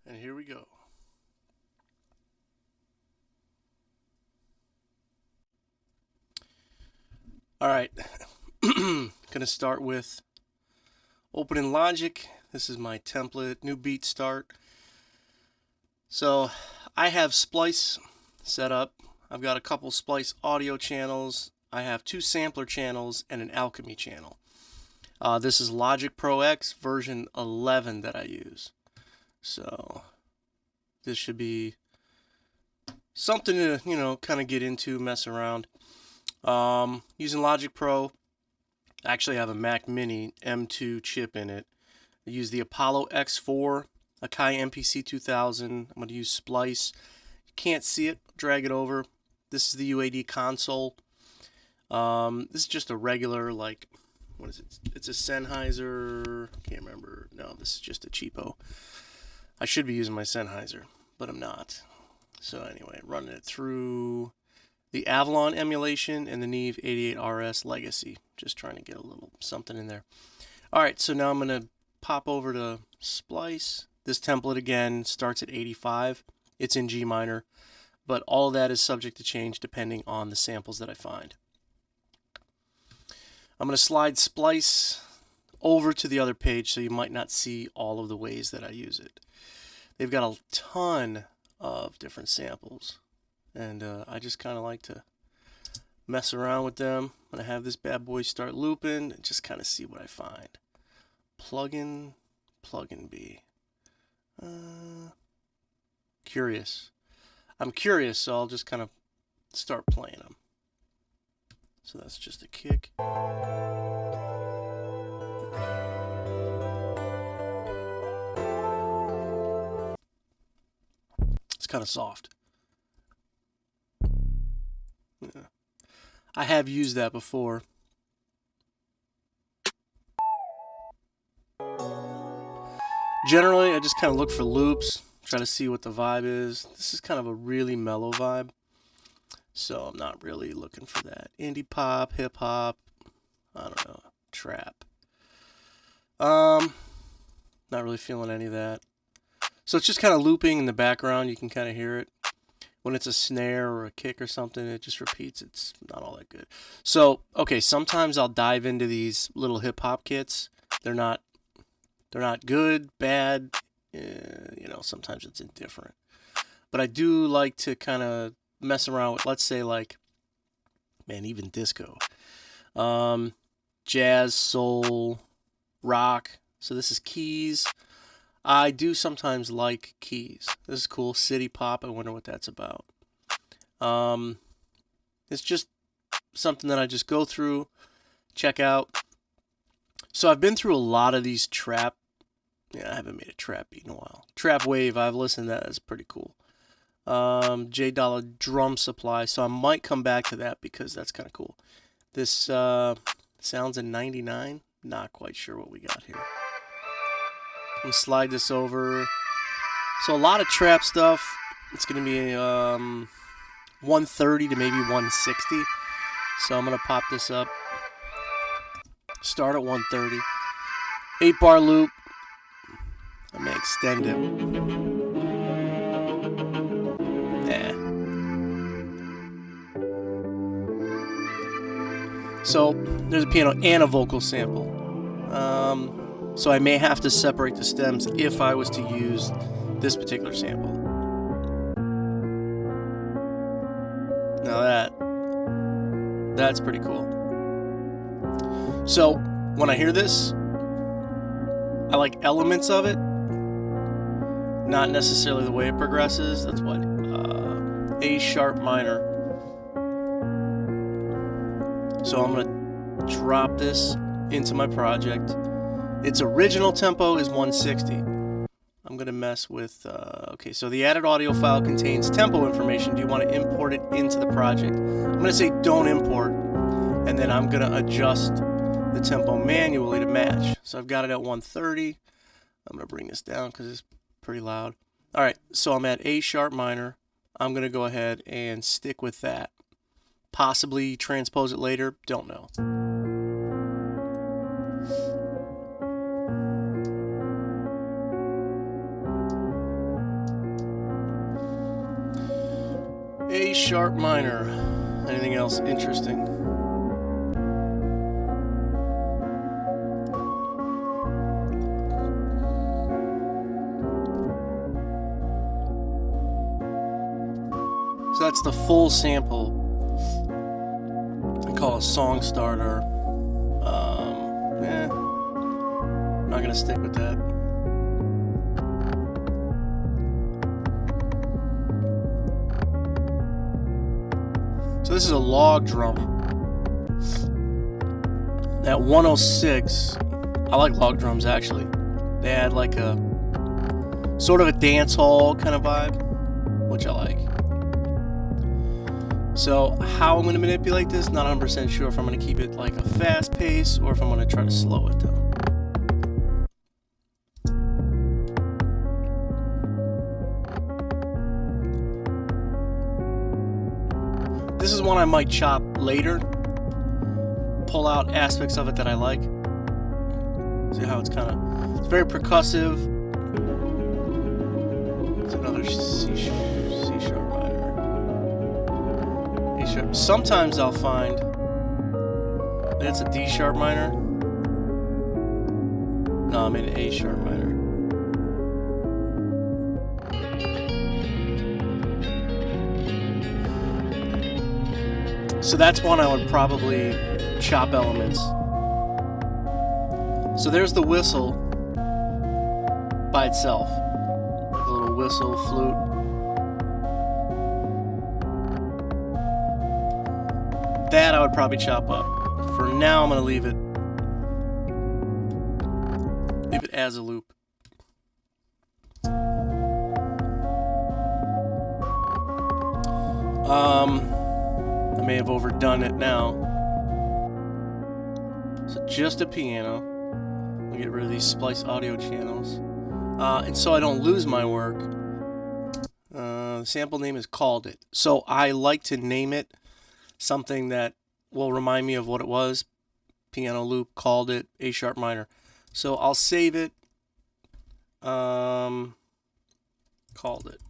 And here we go. All right, gonna start with opening Logic. This is my template, new beat start. So I have Splice set up. I've got a couple Splice audio channels. I have 2 sampler channels and an Alchemy channel. This is Logic Pro X version 11 that I use. So this should be something to, kind of get into, mess around. Using Logic Pro, I actually have a Mac Mini M2 chip in it. I use the Apollo X4, Akai MPC 2000. I'm going to use Splice. You can't see it, drag it over. This is the UAD console. This is just a regular, what is it? It's a Sennheiser, can't remember. No, this is just a cheapo. I should be using my Sennheiser, but I'm not. So anyway, running it through the Avalon emulation and the Neve 88RS Legacy. Just trying to get a little something in there. Alright, so now I'm going to pop over to Splice. This template again starts at 85. It's in G minor, but all of that is subject to change depending on the samples that I find. I'm going to slide Splice over to the other page so you might not see all of the ways that I use it. They've got a ton of different samples, and I just kind of like to mess around with them. I'm going to have this bad boy start looping and just kind of see what I find. Plugin B. Curious. I'm curious, so I'll just kind of start playing them. So that's just a kick. It's kind of soft. Yeah. I have used that before. Generally, I just kind of look for loops, try to see what the vibe is. This is kind of a really mellow vibe, so I'm not really looking for that. Indie pop, hip hop, I don't know, trap. Not really feeling any of that. So it's just kind of looping in the background. You can kind of hear it. When it's a snare or a kick or something, it just repeats. It's not all that good. So, okay, sometimes I'll dive into these little hip hop kits. They're not good, bad. Sometimes it's indifferent. But I do like to kind of mess around with, let's say, even disco, jazz, soul, rock. So this is keys. I do sometimes like keys. This is cool. City pop. I wonder what that's about. It's just something that I just go through, check out. So I've been through a lot of these trap. Yeah, I haven't made a trap beat in a while. Trap wave. I've listened to that. That's pretty cool. J Dollar drum supply. So I might come back to that because that's kind of cool. This sounds in 99. Not quite sure what we got here. We'll slide this over. So a lot of trap stuff. It's going to be 130 to maybe 160. So I'm going to pop this up. Start at 130. 8-bar loop. I may extend it. So there's a piano and a vocal sample. So I may have to separate the stems if I was to use this particular sample. Now that's pretty cool. So when I hear this, I like elements of it, not necessarily the way it progresses. That's what A sharp minor. So I'm gonna drop this into my project. Its original tempo is 160. I'm going to mess with, okay, so the added audio file contains tempo information. Do you want to import it into the project? I'm going to say don't import, and then I'm going to adjust the tempo manually to match. So I've got it at 130. I'm going to bring this down because it's pretty loud. All right, so I'm at A sharp minor. I'm going to go ahead and stick with that. Possibly transpose it later, don't know. A sharp minor. Anything else interesting? So that's the full sample. I call it a song starter. Not gonna stick with that. So this is a log drum. At 106, I like log drums actually. They add like a sort of a dance hall kind of vibe, which I like. So how I'm going to manipulate this, not 100% sure if I'm going to keep it like a fast pace or if I'm going to try to slow it down. This is one I might chop later, pull out aspects of it that I like. See how it's very percussive. It's another C sharp minor. A sharp. Sometimes I'll find that it's a D sharp minor. No, I made an A sharp minor. So that's one I would probably chop elements. So there's the whistle by itself. Like a little whistle, flute. That I would probably chop up. For now, I'm going to leave it as a loop. I may have overdone it now. So just a piano. I'll get rid of these splice audio channels. And so I don't lose my work, the sample name is Called It. So I like to name it something that will remind me of what it was. Piano loop, Called It, A sharp minor. So I'll save it. Called It.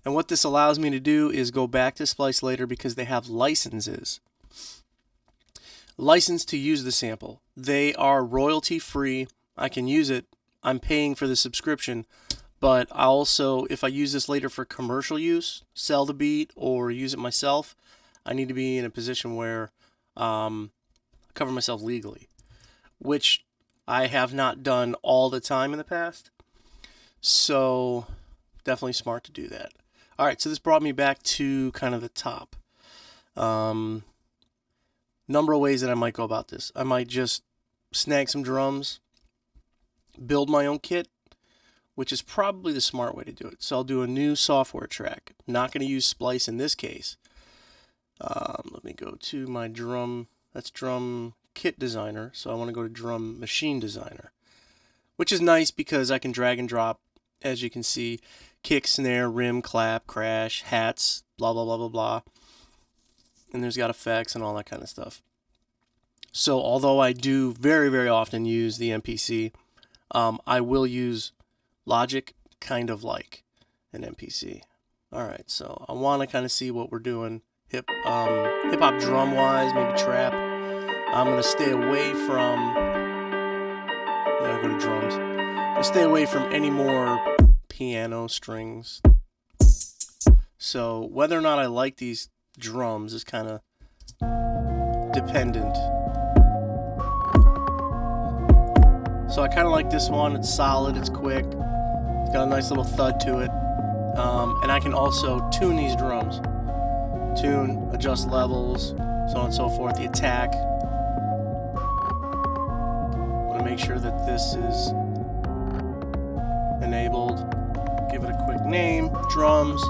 And what this allows me to do is go back to Splice later because they have licenses. License to use the sample. They are royalty free. I can use it. I'm paying for the subscription, but I also, if I use this later for commercial use, sell the beat or use it myself, I need to be in a position where I cover myself legally, which I have not done all the time in the past. So definitely smart to do that. All right, so this brought me back to kind of the top. Number of ways that I might go about this. I might just snag some drums, build my own kit, which is probably the smart way to do it. So I'll do a new software track. I'm not going to use Splice in this case. Let me go to my drum. That's Drum Kit Designer. So I want to go to Drum Machine Designer, which is nice because I can drag and drop, as you can see, kick, snare, rim, clap, crash, hats, blah, blah, blah, blah, blah. And there's got effects and all that kind of stuff. So although I do very, very often use the MPC, I will use Logic kind of like an MPC. All right, so I want to kind of see what we're doing hip-hop drum-wise, maybe trap. I'm going to stay away from... I'll go to drums. I'm going to stay away from any more piano strings. So whether or not I like these drums is kind of dependent. So I kind of like this one. It's solid, it's quick, it's got a nice little thud to it, and I can also tune these drums, adjust levels, so on and so forth, the attack. I want to make sure that this is enabled. Give it a quick name, drums,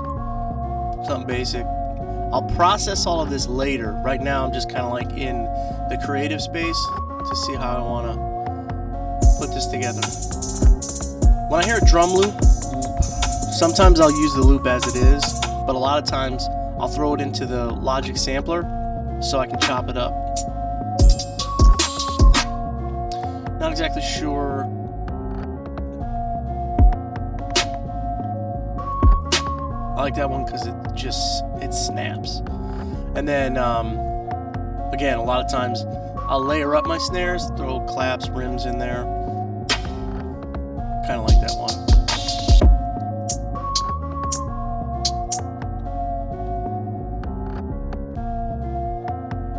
something basic. I'll process all of this later. Right now I'm just kind of like in the creative space to see how I want to put this together. When I hear a drum loop, sometimes I'll use the loop as it is, but a lot of times I'll throw it into the Logic sampler so I can chop it up. Not exactly sure. I like that one because it snaps. And then again, a lot of times I'll layer up my snares, throw claps, rims in there. Kind of like that one.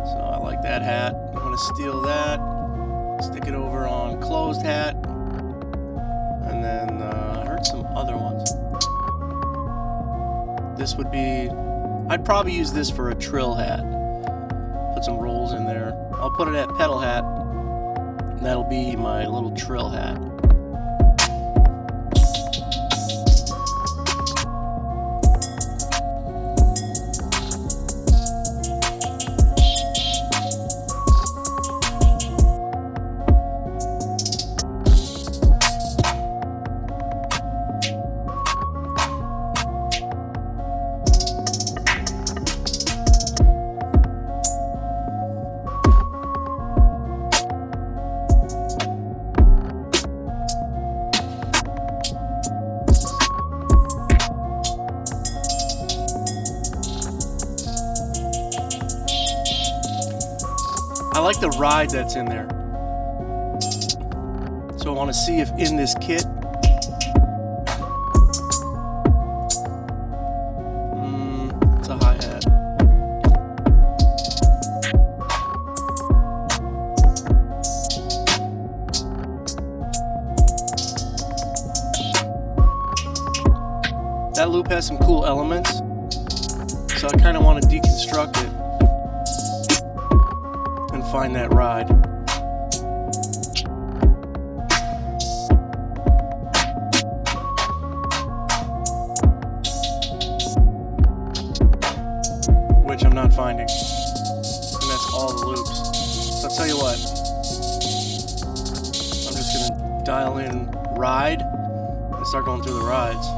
So I like that hat. I'm going to steal that, stick it over on closed hat, and then I heard some other ones. This would be, I'd probably use this for a trill hat. Put some rolls in there. I'll put it at pedal hat, and that'll be my little trill hat. I like the ride that's in there. So I want to see if in this kit it's a hi-hat. That loop has some cool elements, so I kind of want to deconstruct it and find that ride. Which I'm not finding. And that's all the loops. So I'll tell you what. I'm just gonna dial in ride and start going through the rides.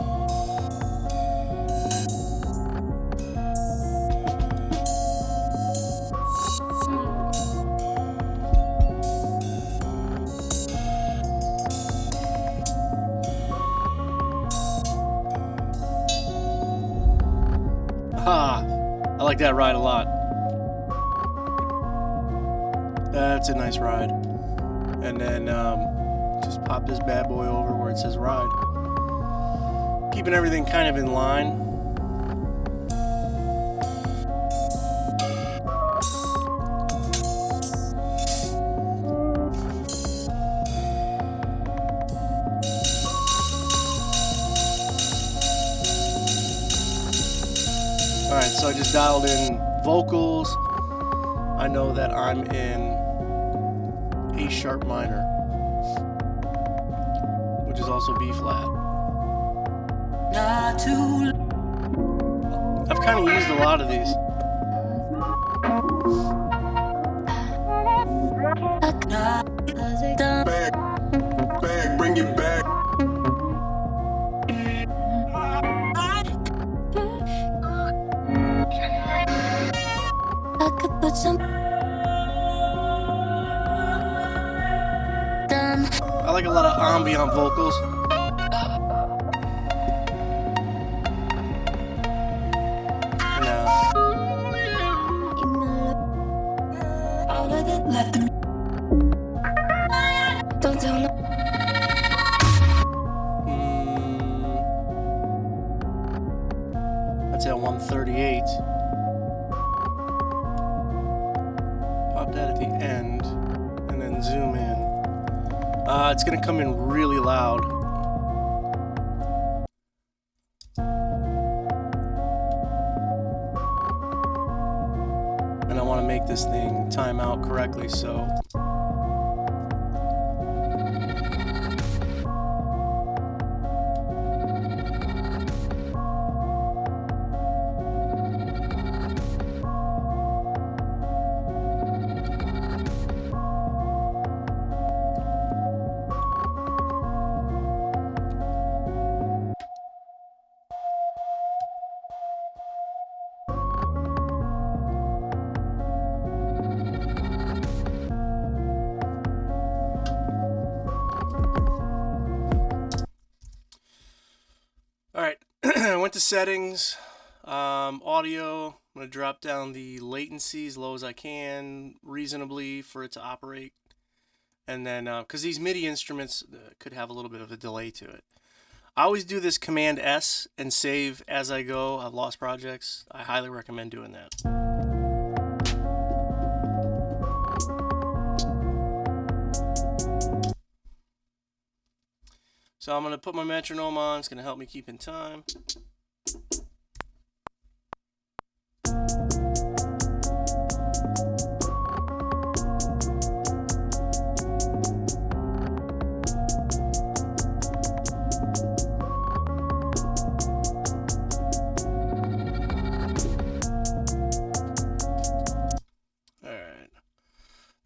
I like that ride a lot. That's a nice ride. And then just pop this bad boy over where it says ride. Keeping everything kind of in line. Alright, so I just dialed in vocals. I know that I'm in A sharp minor, which is also B flat. I've kind of used a lot of these. Back, bring it back. I like a lot of ambient vocals. That's at 138. Pop that at the end, and then zoom in. It's gonna come in really loud. And I want to make this thing time out correctly, so went to settings, audio. I'm going to drop down the latency as low as I can, reasonably, for it to operate. And then, because these MIDI instruments could have a little bit of a delay to it. I always do this Command S and save as I go. I've lost projects. I highly recommend doing that. So I'm going to put my metronome on. It's going to help me keep in time. Alright.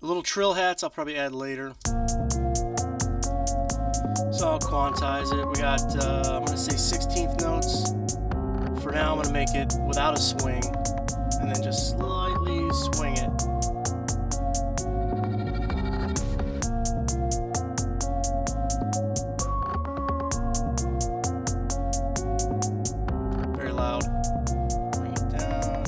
The little trill hats I'll probably add later. So I'll quantize it. We got, I'm going to say 16th notes. For now, I'm going to make it without a swing, and then just slightly swing it. Very loud. Bring it down.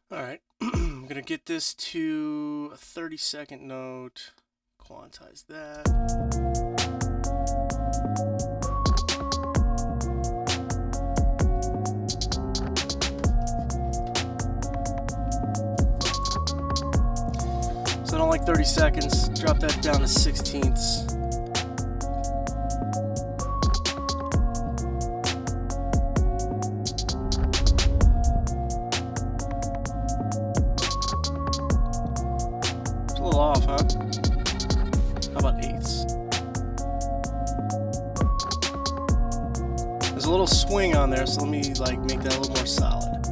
Alright, I'm going to get this to a 30-second note, quantize that. So I don't like 30 seconds, drop that down to 16ths. Off, huh? How about eighths? There's a little swing on there, so let me make that a little more solid.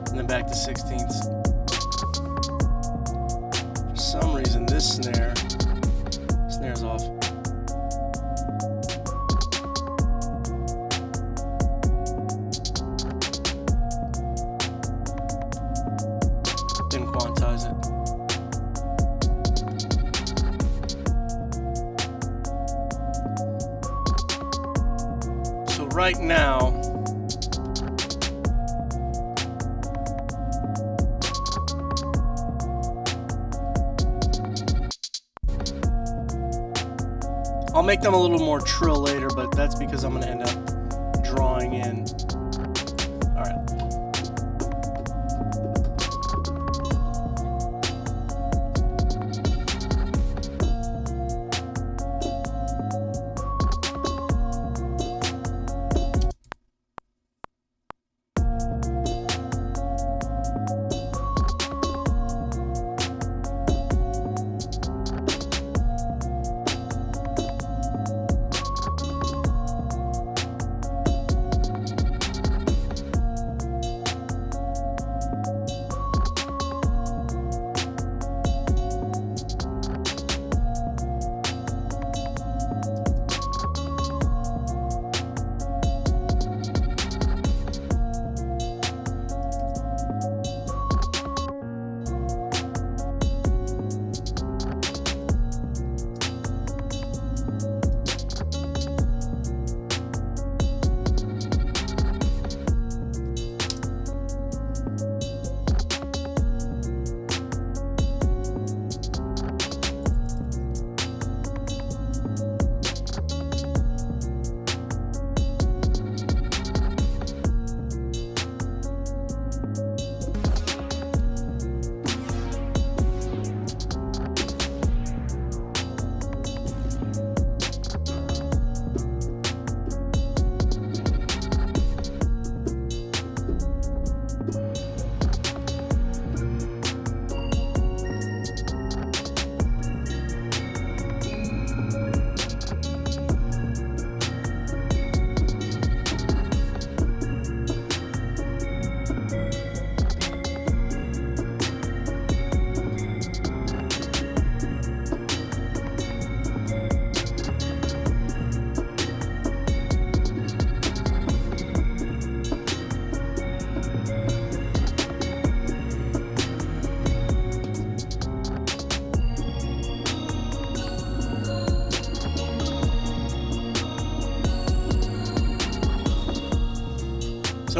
And then back to 16ths. For some reason, this snare's off. Didn't quantize it. Right now, I'll make them a little more trill later, but that's because I'm going to end up drawing in. All right.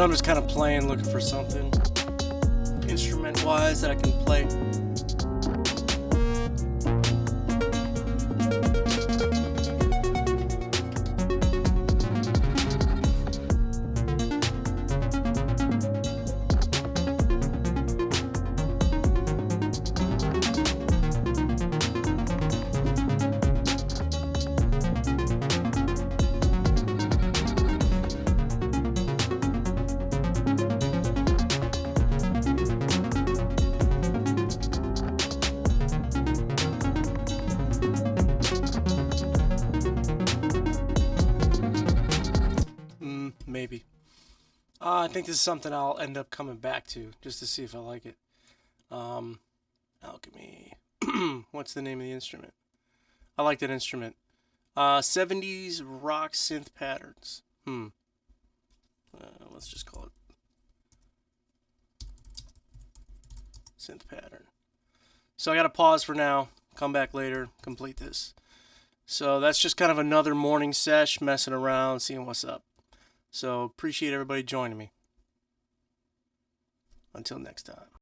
So I'm just kind of playing, looking for something instrument-wise that I can play. Maybe. I think this is something I'll end up coming back to just to see if I like it. Alchemy. What's the name of the instrument? I like that instrument. 70s rock synth patterns. Let's just call it synth pattern. So I got to pause for now. Come back later. Complete this. So that's just kind of another morning sesh, messing around, seeing what's up. So appreciate everybody joining me. Until next time.